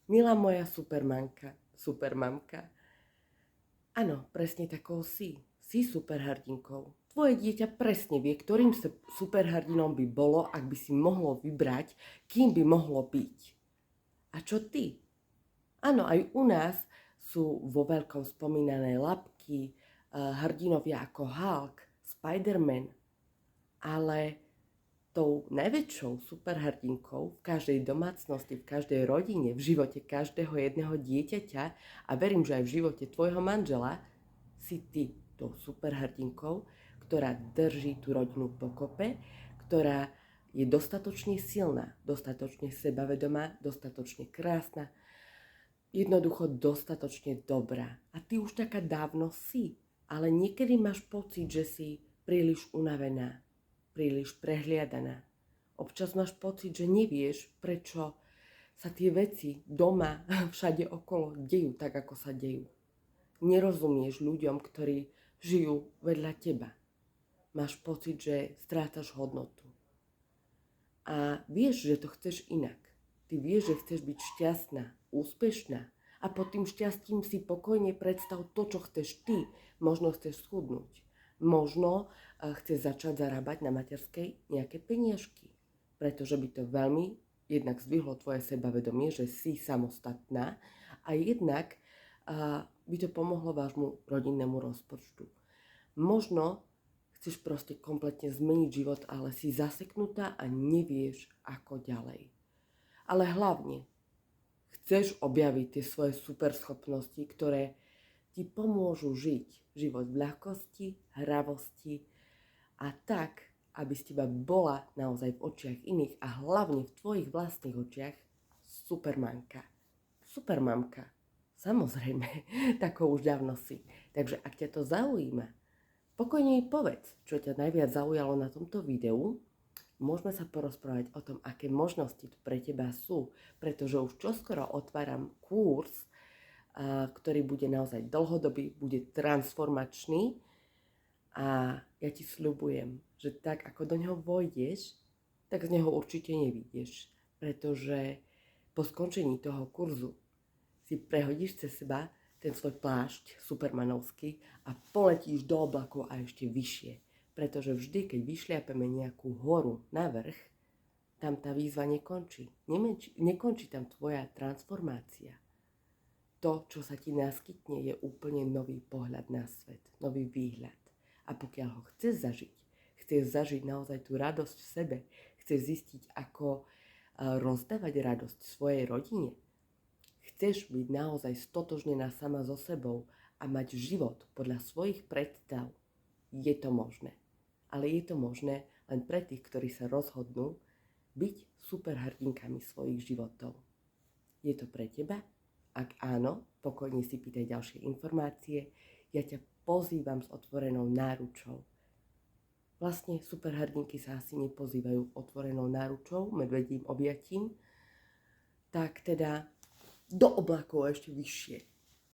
Milá moja supermamka. Áno, presne takou si. Si superhrdinkou. Tvoje dieťa presne vie, ktorým superhrdinom by bolo, ak by si mohlo vybrať, kým by mohlo byť. A čo ty? Áno, aj u nás sú vo veľkom spomínané labky, hrdinovia ako Hulk, Spider-Man, ale tou najväčšou superhrdinkou v každej domácnosti, v každej rodine, v živote každého jedného dieťaťa a verím, že aj v živote tvojho manžela si ty tou superhrdinkou, ktorá drží tú rodinu pokope, ktorá je dostatočne silná, dostatočne sebavedomá, dostatočne krásna, jednoducho dostatočne dobrá. A ty už taká dávno si, ale niekedy máš pocit, že si príliš unavená, príliš prehliadaná. Občas máš pocit, že nevieš, prečo sa tie veci doma, všade okolo dejú tak, ako sa dejú. Nerozumieš ľuďom, ktorí žijú vedľa teba. Máš pocit, že strácaš hodnotu. A vieš, že to chceš inak. Ty vieš, že chceš byť šťastná, úspešná a pod tým šťastím si pokojne predstav to, čo chceš ty. Možno chceš schudnúť. Možno chceš začať zarábať na materskej nejaké peniažky, pretože by to veľmi jednak zdvihlo tvoje sebavedomie, že si samostatná a jednak by to pomohlo vášmu rodinnému rozpočtu. Možno chceš proste kompletne zmeniť život, ale si zaseknutá a nevieš ako ďalej. Ale hlavne chceš objaviť tie svoje superschopnosti, ktoré ti pomôžu žiť život v ľahkosti, hravosti a tak, aby z teba bola naozaj v očiach iných a hlavne v tvojich vlastných očiach supermanka. Supermamka. Samozrejme, takou už dávno si. Takže ak ťa to zaujíma, pokojne povedz, čo ťa najviac zaujalo na tomto videu. Môžeme sa porozprávať o tom, aké možnosti tu pre teba sú, pretože už čoskoro otváram kurz, ktorý bude naozaj dlhodobý, bude transformačný a ja ti sľubujem, že tak ako do neho vojdeš, tak z neho určite nevyjdeš, pretože po skončení toho kurzu si prehodíš cez seba ten svoj plášť supermanovský a poletíš do oblakov a ešte vyššie. Pretože vždy, keď vyšliapeme nejakú horu na vrch, tam tá výzva nekončí. Nekončí tam tvoja transformácia. To, čo sa ti naskytne, je úplne nový pohľad na svet, nový výhľad. A pokiaľ ho chceš zažiť naozaj tú radosť v sebe, chceš zistiť, ako rozdávať radosť svojej rodine, chceš byť naozaj stotožnená sama so sebou a mať život podľa svojich predstav, je to možné. Ale je to možné len pre tých, ktorí sa rozhodnú byť superhrdinkami svojich životov. Je to pre teba? Ak áno, pokojne si pýtaj ďalšie informácie. Ja ťa pozývam s otvorenou náručou. Vlastne superhrdinky sa asi nepozývajú otvorenou náručou, medvedím objatím. Tak teda do oblakov ešte vyššie.